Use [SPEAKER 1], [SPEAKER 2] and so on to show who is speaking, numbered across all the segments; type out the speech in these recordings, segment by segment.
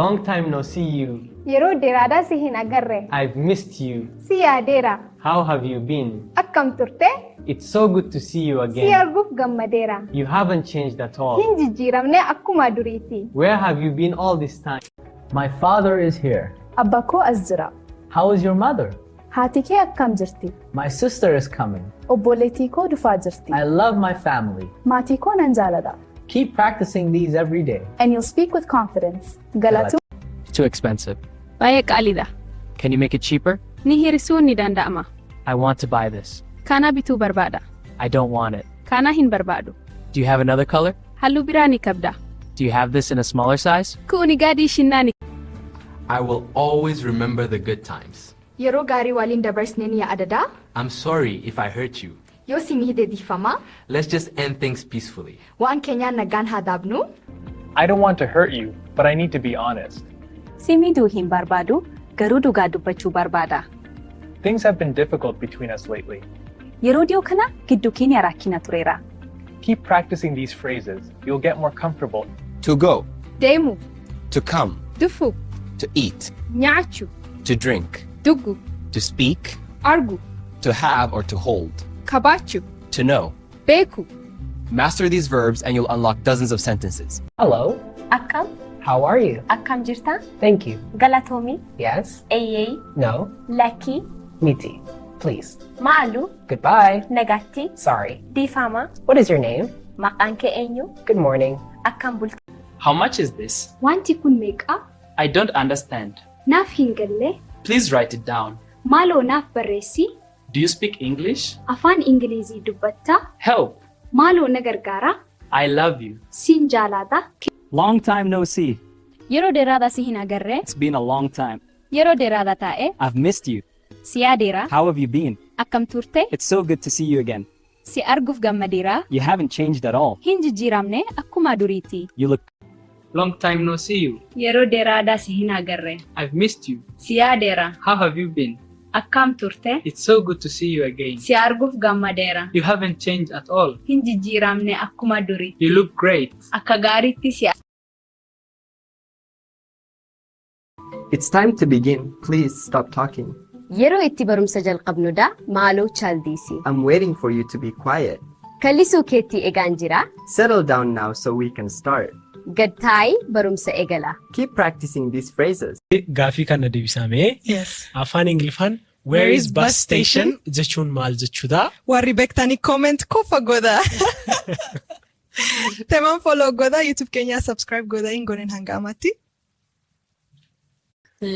[SPEAKER 1] Long time no see you.
[SPEAKER 2] Yeroo dheeraadhaa si hin agarre.
[SPEAKER 1] I've missed you.
[SPEAKER 2] Si yaadeera.
[SPEAKER 1] How have you been?
[SPEAKER 2] Akkam turte?
[SPEAKER 1] It's so good to see you
[SPEAKER 2] Si
[SPEAKER 1] again.
[SPEAKER 2] arguuf gammadeera.
[SPEAKER 1] You haven't changed at all.
[SPEAKER 2] Hin jijjiiramne akkuma duriiti.
[SPEAKER 1] Where have you been all this time?
[SPEAKER 3] My father is here.
[SPEAKER 2] Abba koo as jira.
[SPEAKER 3] How is your mother?
[SPEAKER 2] Haati kee akkam jirti?
[SPEAKER 3] My sister is coming.
[SPEAKER 2] Obboleettii koo dhufaa jirti.
[SPEAKER 3] I love my family.
[SPEAKER 2] Maatii koo nan jaalladha.
[SPEAKER 3] Keep practicing these every day.
[SPEAKER 2] And you'll speak with confidence. Galatu.
[SPEAKER 4] Too expensive.
[SPEAKER 5] Baay'ee qaaliidha.
[SPEAKER 4] Can you make it cheaper?
[SPEAKER 5] Ni hir'isuun ni danda'ama.
[SPEAKER 4] I want to buy this.
[SPEAKER 5] Kana bituu barbaada.
[SPEAKER 4] I don't want it.
[SPEAKER 5] Kana hin barbaadu.
[SPEAKER 4] Do you have another color?
[SPEAKER 5] Halluu biraa ni qabda.
[SPEAKER 4] Do you have this in a smaller size?
[SPEAKER 5] Kuuni gaadii shinnaa ni.
[SPEAKER 6] I will always remember the good times.
[SPEAKER 7] Yeroo gaarii waliin dabarsine ni yaadada.
[SPEAKER 6] I'm sorry if I hurt you.
[SPEAKER 7] Yoo si miidhe dhiifama.
[SPEAKER 6] Let's just end things peacefully.
[SPEAKER 7] Waan keenyaan nagaan haa daabnu.
[SPEAKER 8] I don't want to hurt you, but I need to be honest.
[SPEAKER 9] Si miidhuu hin barbaadu, garuu dhugaa dubbachuu barbaada.
[SPEAKER 8] Things have been difficult between us lately.
[SPEAKER 9] Yeroo dhiyoo kana gidduu keenya rakkina tureera.
[SPEAKER 8] Keep practicing these phrases. You'll get more comfortable.
[SPEAKER 10] To go,
[SPEAKER 5] Deemu.
[SPEAKER 10] to come,
[SPEAKER 5] Dhufu.
[SPEAKER 10] to eat,
[SPEAKER 5] Nyaachuu.
[SPEAKER 10] to drink,
[SPEAKER 5] Dhuguu.
[SPEAKER 10] to speak,
[SPEAKER 5] Arguu.
[SPEAKER 10] to have or to hold,
[SPEAKER 5] Qabaachuu.
[SPEAKER 10] to know.
[SPEAKER 5] Beekuu.
[SPEAKER 10] Master these verbs and you'll unlock dozens of sentences.
[SPEAKER 11] Hello,
[SPEAKER 9] Akkam?
[SPEAKER 11] how are you?
[SPEAKER 9] Akkam jirta?
[SPEAKER 11] Thank you.
[SPEAKER 9] Galatoomi?
[SPEAKER 11] Yes?
[SPEAKER 9] Eeyyee?
[SPEAKER 11] No?
[SPEAKER 9] Lakkii?
[SPEAKER 11] Miti. Please.
[SPEAKER 9] Maaluu?
[SPEAKER 11] Goodbye.
[SPEAKER 9] Nagaatti?
[SPEAKER 11] Sorry.
[SPEAKER 9] Dhiifama?
[SPEAKER 11] What is your name?
[SPEAKER 9] Maqaan kee eenyu?
[SPEAKER 11] Good morning.
[SPEAKER 9] Akkam bulti?
[SPEAKER 4] How much is this?
[SPEAKER 2] Wanti kun meeqa?
[SPEAKER 4] I don't understand.
[SPEAKER 2] Naaf hin galle.
[SPEAKER 4] Please write it down.
[SPEAKER 2] Maaloo naaf barreessi.
[SPEAKER 4] Do you speak English?
[SPEAKER 2] Afaan Ingilizii dubbatta.
[SPEAKER 4] Help!
[SPEAKER 2] Maaloo na gargaara.
[SPEAKER 4] I love you.
[SPEAKER 2] Siin jaalladha.
[SPEAKER 4] Long time no see.
[SPEAKER 5] Yeroo dheeraadhaa si hin agarre.
[SPEAKER 4] It's been a long time.
[SPEAKER 5] Yeroo dheeraadhaa taa'e.
[SPEAKER 4] I've missed you.
[SPEAKER 5] Si yaadeera.
[SPEAKER 4] How have you been?
[SPEAKER 5] Akkam turte?
[SPEAKER 4] It's so good to see you again.
[SPEAKER 5] Si arguuf gammadeera.
[SPEAKER 4] You haven't changed at all.
[SPEAKER 5] Hin jijjiiramne akkuma duriiti.
[SPEAKER 4] You look... Long time no see you.
[SPEAKER 5] Yeroo dheeraadhaa si hin agarre.
[SPEAKER 4] I've missed you.
[SPEAKER 5] Si yaadeera.
[SPEAKER 4] How have you been?
[SPEAKER 5] Akkam turte?
[SPEAKER 4] It's so good to see you again.
[SPEAKER 5] Si arguuf gammadeera.
[SPEAKER 4] You haven't changed at all.
[SPEAKER 5] Hin jijjiiramne akkuma duriiti.
[SPEAKER 4] You look great.
[SPEAKER 5] Akka gaariitti si
[SPEAKER 12] It's time to begin. Please stop talking.
[SPEAKER 13] Yeroo itti barumsa jalqabnudha maaloo chaldiisi.
[SPEAKER 12] I'm waiting for you to be quiet.
[SPEAKER 13] Kallisuu keetti egaan jira.
[SPEAKER 12] Settle down now so we can start.
[SPEAKER 13] Gad taa'i barumsa eegala.
[SPEAKER 12] Keep practicing these phrases.
[SPEAKER 14] Gaafii kana deebisame.
[SPEAKER 15] Yes.
[SPEAKER 14] Afaan Ingilifaan where is bus station jechuun maal jechuudha?
[SPEAKER 15] Warri beektanii comment kofa godha. Teemaan follow godha YouTube keenya subscribe godha hin godhin hanga ammaatti.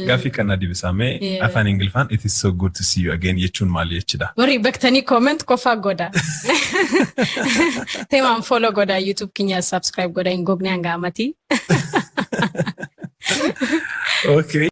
[SPEAKER 16] Gaafii kana deebisame Afaan Ingilifaan it is so good to see you again jechuun maal jechuudha?
[SPEAKER 15] Warri beektanii comment kofa godha. Teemaan follow godha YouTube keenya subscribe godha hin godhin hanga ammaatti.
[SPEAKER 16] Okay.